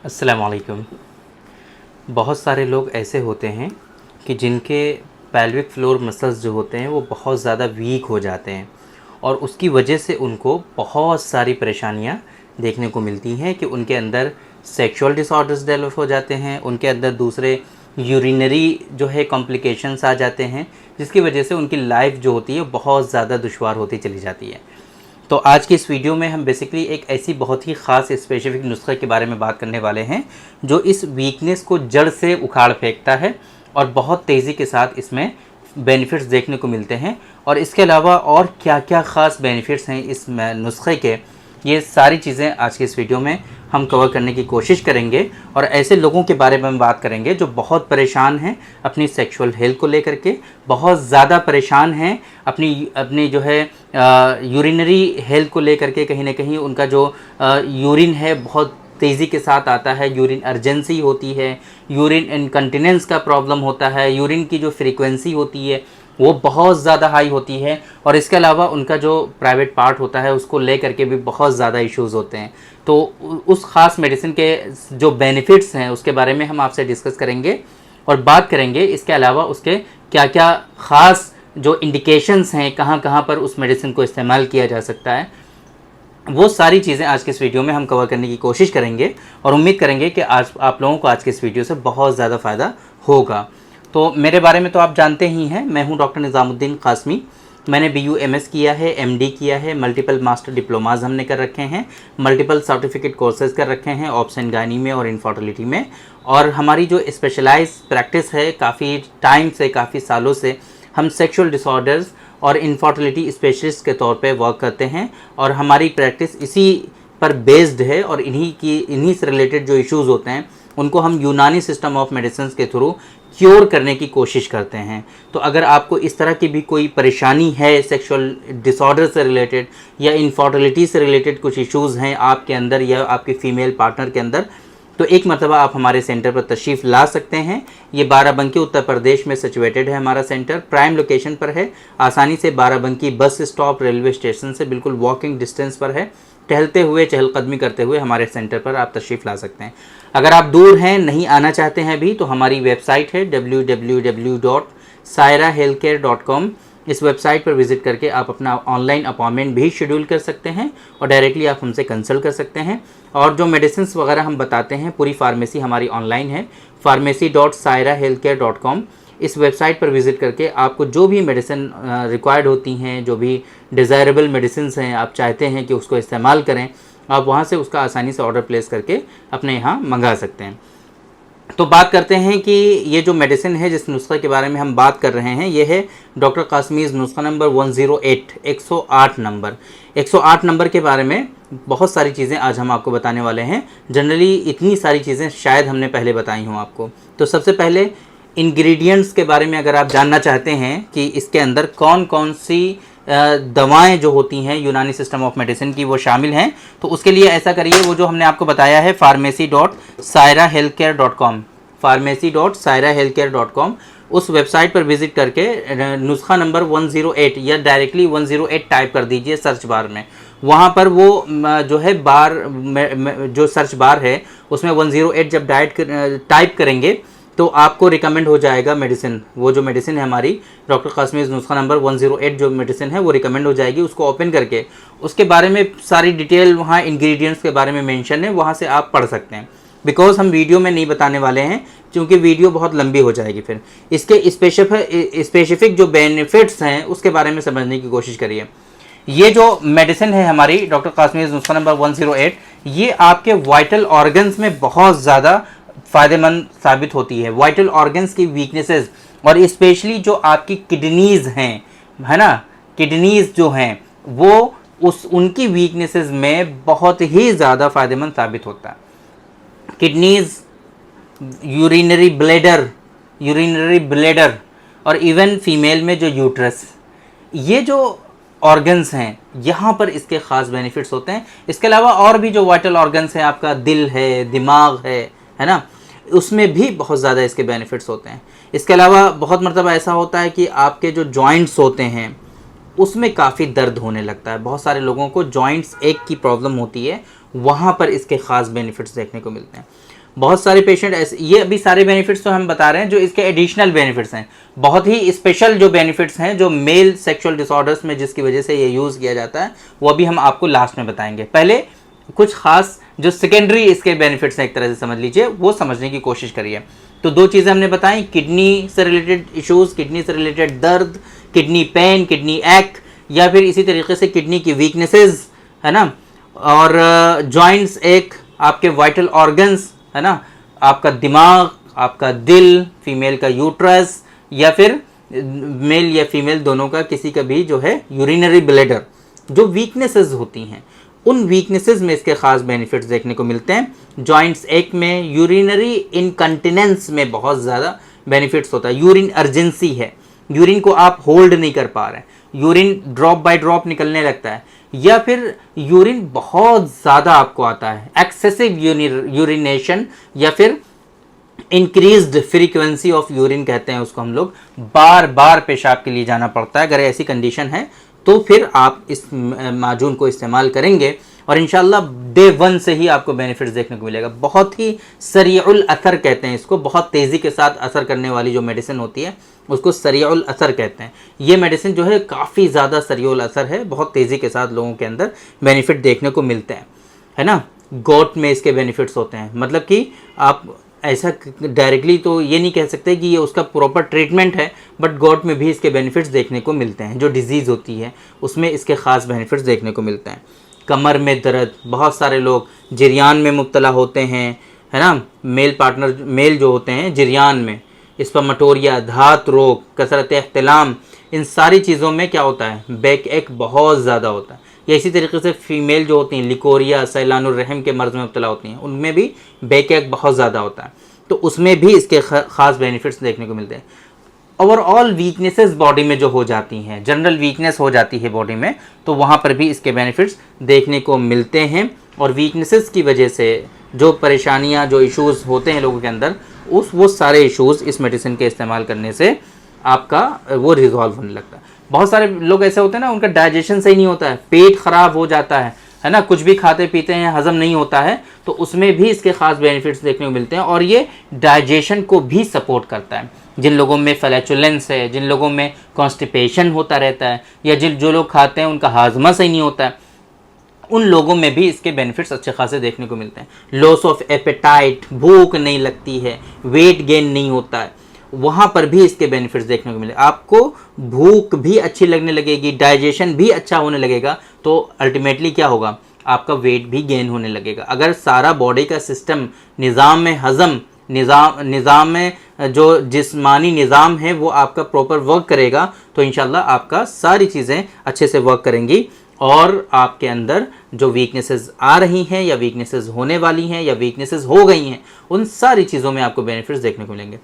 अस्सलाम वालेकुम। बहुत सारे लोग ऐसे होते हैं कि जिनके पेल्विक फ्लोर मसल्स जो होते हैं वो बहुत ज़्यादा वीक हो जाते हैं और उसकी वजह से उनको बहुत सारी परेशानियां देखने को मिलती हैं कि उनके अंदर सेक्सुअल डिसऑर्डर्स डेवलप हो जाते हैं, उनके अंदर दूसरे यूरिनरी जो है कॉम्प्लिकेशंस आ जाते हैं, जिसकी वजह से उनकी लाइफ जो होती है बहुत ज़्यादा दुश्वार होती चली जाती है। तो आज की इस वीडियो में हम बेसिकली एक ऐसी बहुत ही ख़ास स्पेसिफिक नुस्खे के बारे में बात करने वाले हैं जो इस वीकनेस को जड़ से उखाड़ फेंकता है और बहुत तेज़ी के साथ इसमें बेनिफिट्स देखने को मिलते हैं। और इसके अलावा और क्या क्या ख़ास बेनिफिट्स हैं इस नुस्खे के, ये सारी चीज़ें आज की इस वीडियो में हम कवर करने की कोशिश करेंगे। और ऐसे लोगों के बारे में हम बात करेंगे जो बहुत परेशान हैं अपनी सेक्सुअल हेल्थ को लेकर के, बहुत ज़्यादा परेशान हैं अपनी अपनी जो है यूरिनरी हेल्थ को लेकर के। कहीं ना कहीं उनका जो यूरिन है बहुत तेज़ी के साथ आता है, यूरिन अर्जेंसी होती है, यूरिन इनकंटिनेंस का प्रॉब्लम होता है, यूरिन की जो फ्रीक्वेंसी होती है वो बहुत ज़्यादा हाई होती है। और इसके अलावा उनका जो प्राइवेट पार्ट होता है उसको ले करके भी बहुत ज़्यादा इश्यूज़ होते हैं। तो उस ख़ास मेडिसिन के जो बेनिफिट्स हैं उसके बारे में हम आपसे डिस्कस करेंगे और बात करेंगे। इसके अलावा उसके क्या क्या ख़ास जो इंडिकेशंस हैं, कहाँ कहाँ पर उस मेडिसिन को इस्तेमाल किया जा सकता है, वो सारी चीज़ें आज के इस वीडियो में हम कवर करने की कोशिश करेंगे। और उम्मीद करेंगे कि आज आप लोगों को आज के इस वीडियो से बहुत ज़्यादा फ़ायदा होगा। तो मेरे बारे में तो आप जानते ही हैं, मैं हूं डॉक्टर निज़ामुद्दीन कासमी। मैंने BUMS किया है, MD किया है, मल्टीपल मास्टर डिप्लोमाज हमने कर रखे हैं, मल्टीपल सर्टिफिकेट कोर्सेज कर रखे हैं ऑब्स एंड गायनी में और इनफर्टिलिटी में। और हमारी जो स्पेशलाइज प्रैक्टिस है, काफ़ी टाइम से, काफ़ी सालों से हम सेक्सुअल डिसऑर्डर्स और इनफर्टिलिटी स्पेशलिस्ट के तौर पे वर्क करते हैं। और हमारी प्रैक्टिस इसी पर बेस्ड है और इन्हीं से रिलेटेड जो इश्यूज़ होते हैं उनको हम यूनानी सिस्टम ऑफ मेडिसिन के थ्रू क्योर करने की कोशिश करते हैं। तो अगर आपको इस तरह की भी कोई परेशानी है, सेक्सुअल डिसऑर्डर से रिलेटेड या इनफर्टिलिटी से रिलेटेड कुछ इश्यूज़ हैं आपके अंदर या आपके फीमेल पार्टनर के अंदर, तो एक मरतबा आप हमारे सेंटर पर तशरीफ़ ला सकते हैं। ये बाराबंकी उत्तर प्रदेश में सिचुएटेड है। हमारा सेंटर प्राइम लोकेशन पर है, आसानी से Barabanki bus stop railway station से बिल्कुल वॉकिंग डिस्टेंस पर है। टहलते हुए, चहलकदमी करते हुए हमारे सेंटर पर आप तशरीफ़ ला सकते हैं। अगर आप दूर हैं, नहीं आना चाहते हैं अभी, तो हमारी वेबसाइट है www.sairahealthcare.com। इस वेबसाइट पर विज़िट करके आप अपना ऑनलाइन अपॉइंटमेंट भी शेड्यूल कर सकते हैं और डायरेक्टली आप हमसे कंसल्ट कर सकते हैं। और जो मेडिसिन वगैरह हम बताते हैं, पूरी फार्मेसी हमारी ऑनलाइन है, pharmacy.sairahealthcare.com। इस वेबसाइट पर विज़िट करके आपको जो भी मेडिसिन रिक्वायर्ड होती हैं, जो भी डिज़ायरेबल मेडिसिन हैं, आप चाहते हैं कि उसको इस्तेमाल करें, आप वहाँ से उसका आसानी से ऑर्डर प्लेस करके अपने यहाँ मंगा सकते हैं। तो बात करते हैं कि ये जो मेडिसिन है, जिस नुस्खे के बारे में हम बात कर रहे हैं, ये है डॉक्टर कासमीज़ नुस्खा नंबर 108, 108 नंबर। 108 नंबर के बारे में बहुत सारी चीज़ें आज हम आपको बताने वाले हैं। जनरली इतनी सारी चीज़ें शायद हमने पहले बताई हों आपको। तो सबसे पहले इंग्रेडिएंट्स के बारे में अगर आप जानना चाहते हैं कि इसके अंदर कौन कौन सी दवाएं जो होती हैं यूनानी सिस्टम ऑफ मेडिसिन की वो शामिल हैं, तो उसके लिए ऐसा करिए, वो जो हमने आपको बताया है pharmacy.sairahealthcare.com, pharmacy.sairahealthcare.com, उस वेबसाइट पर विजिट करके नुस्खा नंबर 108 या डायरेक्टली 108 टाइप कर दीजिए सर्च बार में। वहाँ पर वो जो है जो सर्च बार है उसमें 108 जब टाइप करेंगे तो आपको रिकमेंड हो जाएगा मेडिसिन। वो जो मेडिसिन है हमारी डॉक्टर कासमीज़ नुस्खा नंबर 108 जो मेडिसिन है वो रिकमेंड हो जाएगी। उसको ओपन करके उसके बारे में सारी डिटेल, वहाँ इंग्रेडिएंट्स के बारे में मेंशन है, वहाँ से आप पढ़ सकते हैं। बिकॉज हम वीडियो में नहीं बताने वाले हैं क्योंकि वीडियो बहुत लंबी हो जाएगी। फिर इसके स्पेसिफिक जो बेनिफिट्स हैं उसके बारे में समझने की कोशिश करिए। ये जो मेडिसिन है हमारी डॉक्टर कासमीज़ नुस्खा नंबर 108, ये आपके वाइटल ऑर्गन्स में बहुत ज़्यादा फ़ायदेमंद साबित होती है। वाइटल ऑर्गन्स की वीकनेसेस और स्पेशली जो आपकी किडनीज़ हैं, है ना, किडनीज़ जो हैं वो उनकी वीकनेसेस में बहुत ही ज़्यादा फ़ायदेमंद साबित होता है। किडनीज़, यूरिनरी ब्लैडर और इवन फीमेल में जो यूट्रस, ये जो ऑर्गन्स हैं यहाँ पर इसके ख़ास बेनिफिट्स होते हैं। इसके अलावा और भी जो वाइटल ऑर्गन्स हैं, आपका दिल है, दिमाग है ना, उसमें भी बहुत ज़्यादा इसके बेनिफिट्स होते हैं। इसके अलावा बहुत मरतबा ऐसा होता है कि आपके जो जॉइंट्स होते हैं उसमें काफ़ी दर्द होने लगता है। बहुत सारे लोगों को जॉइंट्स एक की प्रॉब्लम होती है, वहाँ पर इसके ख़ास बेनिफिट्स देखने को मिलते हैं। बहुत सारे पेशेंट ऐसे, ये अभी सारे बेनिफिट्स तो हम बता रहे हैं जो इसके एडिशनल बेनिफिट्स हैं। बहुत ही स्पेशल जो बेनिफिट्स हैं जो मेल सेक्सुअल डिसऑर्डर्स में जिसकी वजह से ये यूज़ किया जाता है, वो अभी हम आपको लास्ट में बताएंगे। पहले कुछ खास जो सेकेंडरी इसके बेनिफिट्स हैं एक तरह से समझ लीजिए, वो समझने की कोशिश करिए। तो दो चीज़ें हमने बताई, किडनी से रिलेटेड इश्यूज़, किडनी से रिलेटेड दर्द, किडनी पेन, किडनी एक्ट, या फिर इसी तरीके से किडनी की वीकनेसेस, है ना, और जॉइंट्स एक, आपके वाइटल ऑर्गन्स, है ना, आपका दिमाग, आपका दिल, फीमेल का यूट्रस, या फिर मेल या फीमेल दोनों का किसी का भी जो है यूरिनरी ब्लैडर, जो वीकनेसेस होती हैं उन वीकनेसेस में इसके खास बेनिफिट्स देखने को मिलते हैं। जॉइंट्स एक में यूरिनरी इनकंटिनेंस में बहुत ज़्यादा बेनिफिट्स होता है। यूरिन अर्जेंसी है, यूरिन को आप होल्ड नहीं कर पा रहे हैं, यूरिन ड्रॉप बाय ड्रॉप निकलने लगता है, या फिर यूरिन बहुत ज़्यादा आपको आता है, एक्सेसिव यूरिनेशन, या फिर इंक्रीज्ड फ्रीक्वेंसी ऑफ यूरिन कहते हैं उसको हम लोग, बार बार पेशाब के लिए जाना पड़ता है। अगर ऐसी कंडीशन है तो फिर आप इस माजून को इस्तेमाल करेंगे और इंशाल्लाह डे 1 से ही आपको बेनिफिट्स देखने को मिलेगा। बहुत ही सरीउल असर कहते हैं इसको, बहुत तेज़ी के साथ असर करने वाली जो मेडिसिन होती है उसको सरीउल असर कहते हैं। ये मेडिसिन जो है काफ़ी ज़्यादा सरीउल असर है, बहुत तेज़ी के साथ लोगों के अंदर बेनिफिट देखने को मिलते हैं, है ना। गोट में इसके बेनिफिट्स होते हैं, मतलब कि आप ऐसा डायरेक्टली तो ये नहीं कह सकते कि ये उसका प्रॉपर ट्रीटमेंट है, बट गोट में भी इसके बेनिफिट्स देखने को मिलते हैं। जो डिजीज़ होती है उसमें इसके ख़ास बेनिफिट्स देखने को मिलते हैं। कमर में दर्द, बहुत सारे लोग जरियान में मुब्तला होते हैं, है ना, मेल पार्टनर, मेल जो होते हैं जरियान में, स्पर्मेटोरिया, धात रोग, कसरत एहतिलाम, इन सारी चीज़ों में क्या होता है, बैक एक बहुत ज़्यादा होता है। या इसी तरीके से फीमेल जो होती हैं लिकोरिया, सैलानुर रहम के मर्ज़ में मुब्तला होती हैं, उनमें भी बैक एक बहुत ज़्यादा होता है, तो उसमें भी इसके ख़ास बेनिफिट्स देखने को मिलते हैं। ओवरऑल वीकनेसेस बॉडी में जो हो जाती हैं, जनरल वीकनेस हो जाती है बॉडी में, तो वहाँ पर भी इसके बेनिफिट्स देखने को मिलते हैं। और वीकनेसेस की वजह से जो परेशानियाँ, जो इश्यूज़ होते हैं लोगों के अंदर, वो सारे इश्यूज़ इस मेडिसिन के इस्तेमाल करने से आपका वो रिजॉल्व होने लगता है। बहुत सारे लोग ऐसे होते हैं ना, उनका डाइजेशन सही नहीं होता है, पेट ख़राब हो जाता है ना, कुछ भी खाते पीते हैं हज़म नहीं होता है, तो उसमें भी इसके ख़ास बेनिफिट्स देखने को मिलते हैं। और ये डाइजेशन को भी सपोर्ट करता है। जिन लोगों में फ्लैचुलेंस है, जिन लोगों में कॉन्स्टिपेशन होता रहता है, या जो लोग खाते हैं उनका हाजमा सही नहीं होता है, उन लोगों में भी इसके बेनिफिट्स अच्छे खासे देखने को मिलते हैं। लॉस ऑफ एपेटाइट, भूख नहीं लगती है, वेट गेन नहीं होता है, वहाँ पर भी इसके बेनिफिट्स देखने को मिले। आपको भूख भी अच्छी लगने लगेगी, डाइजेशन भी अच्छा होने लगेगा, तो अल्टीमेटली क्या होगा, आपका वेट भी गेन होने लगेगा। अगर सारा बॉडी का सिस्टम, निज़ाम में हज़म, निज़ाम में जो जिस्मानी निज़ाम है वो आपका प्रॉपर वर्क करेगा, तो इंशाल्लाह आपका सारी चीज़ें अच्छे से वर्क करेंगी और आपके अंदर जो वीकनेसेस आ रही हैं या वीकनेसेस होने वाली हैं या वीकनेसेस हो गई हैं, उन सारी चीज़ों में आपको बेनिफिट्स देखने को मिलेंगे।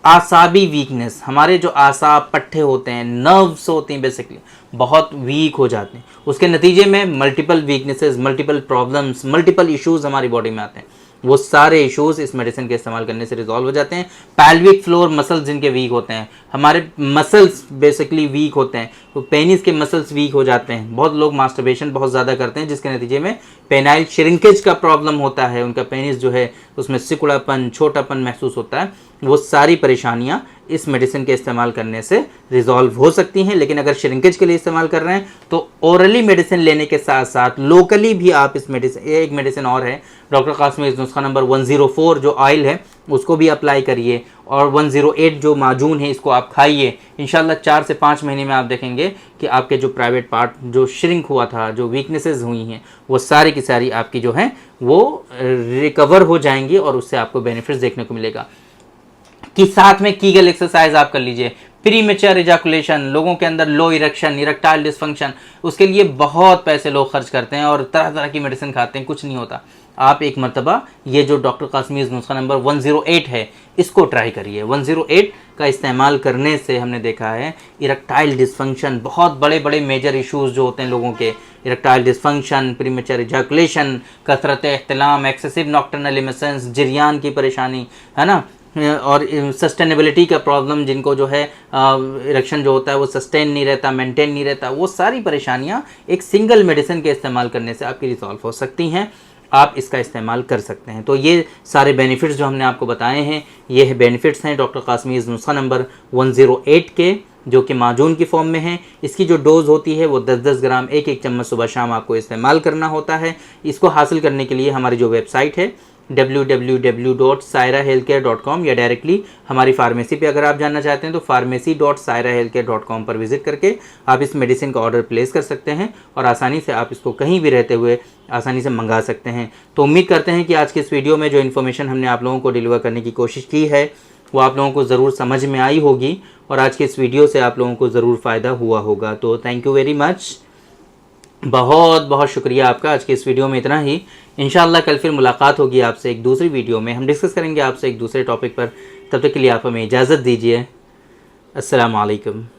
आसाबी वीकनेस, हमारे जो आसाब पट्टे होते हैं, नर्व्स होती हैं, बेसिकली बहुत वीक हो जाते हैं, उसके नतीजे में multiple weaknesses, multiple problems, multiple issues हमारी बॉडी में आते हैं। वो सारे इश्यूज़ इस मेडिसिन के इस्तेमाल करने से रिजॉल्व हो जाते हैं। पैल्विक फ्लोर मसल्स जिनके वीक होते हैं, हमारे मसल्स बेसिकली वीक होते हैं, तो पेनिस के मसल्स वीक हो जाते हैं। बहुत लोग मास्टरबेशन बहुत ज़्यादा करते हैं, जिसके नतीजे में पेनाइल श्रिंकेज का प्रॉब्लम होता है, उनका पेनिस जो है उसमें सिकुड़ापन, छोटापन महसूस होता है। वो सारी परेशानियाँ इस मेडिसिन के इस्तेमाल करने से रिजॉल्व हो सकती हैं। लेकिन अगर श्रिंकेज के लिए इस्तेमाल कर रहे हैं तो ओरली मेडिसिन लेने के साथ साथ लोकली भी आप इस मेडिसिन, एक मेडिसिन और है डॉक्टर कासमी, इस नुस्खा नंबर 104 जो ऑयल है उसको भी अप्लाई करिए, और 108 जो माजून है इसको आप खाइए। इंशाल्लाह 4 से 5 महीने में आप देखेंगे कि आपके जो प्राइवेट पार्ट जो श्रिंक हुआ था, जो वीकनेसेस हुई हैं, वो सारी की सारी आपकी जो है वो रिकवर हो जाएंगी और उससे आपको बेनिफिट्स देखने को मिलेगा। कि साथ में कीगल एक्सरसाइज आप कर लीजिए। प्रीमेच्योर इजैकुलेशन, लोगों के अंदर लो इरेक्शन, इरेक्टाइल डिसफंक्शन, उसके लिए बहुत पैसे लोग खर्च करते हैं और तरह तरह की मेडिसिन खाते हैं, कुछ नहीं होता। आप एक मरतबा ये जो डॉक्टर कासमी नुस्खा नंबर 108 है इसको ट्राई करिए। 108 का इस्तेमाल करने से हमने देखा है इरेक्टाइल डिसफंक्शन, बहुत बड़े बड़े मेजर इश्यूज़ जो होते हैं लोगों के, इरेक्टाइल डिसफंक्शन, प्रीमेच्योर इजैकुलेशन, कसरत एहतिलाम, एक्सेसिव नॉक्टर्नल इमिशंस, जरियान की परेशानी, है ना, और सस्टेनेबिलिटी का प्रॉब्लम, जिनको जो है इरेक्शन जो होता है वो सस्टेन नहीं रहता, मेंटेन नहीं रहता, वो सारी परेशानियाँ एक सिंगल मेडिसिन के इस्तेमाल करने से आपकी रिजॉल्व हो सकती हैं। आप इसका इस्तेमाल कर सकते हैं। तो ये सारे बेनिफिट्स जो हमने आपको बताए हैं, ये है बेनिफिट्स हैं डॉक्टर कासमीज़ नुस्खा नंबर 108 के, जो कि माजून की फॉर्म में है। इसकी जो डोज़ होती है वो 10-10 ग्राम एक एक चम्मच सुबह शाम आपको इस्तेमाल करना होता है। इसको हासिल करने के लिए हमारी जो वेबसाइट है www.sairahealthcare.com या डायरेक्टली हमारी फार्मेसी पे अगर आप जानना चाहते हैं तो pharmacy.sairahealthcare.com पर विज़िट करके आप इस मेडिसिन का ऑर्डर प्लेस कर सकते हैं और आसानी से आप इसको कहीं भी रहते हुए आसानी से मंगा सकते हैं। तो उम्मीद करते हैं कि आज के इस वीडियो में जो इन्फॉर्मेशन हमने आप लोगों को डिलीवर करने की कोशिश की है वो आप लोगों को ज़रूर समझ में आई होगी और आज के इस वीडियो से आप लोगों को ज़रूर फ़ायदा हुआ होगा। तो थैंक यू वेरी मच, बहुत बहुत शुक्रिया आपका। आज के इस वीडियो में इतना ही। इंशाअल्लाह कल फिर मुलाकात होगी आपसे एक दूसरी वीडियो में, हम डिस्कस करेंगे आपसे एक दूसरे टॉपिक पर। तब तक के लिए आप हमें इजाज़त दीजिए। अस्सलाम वालेकुम।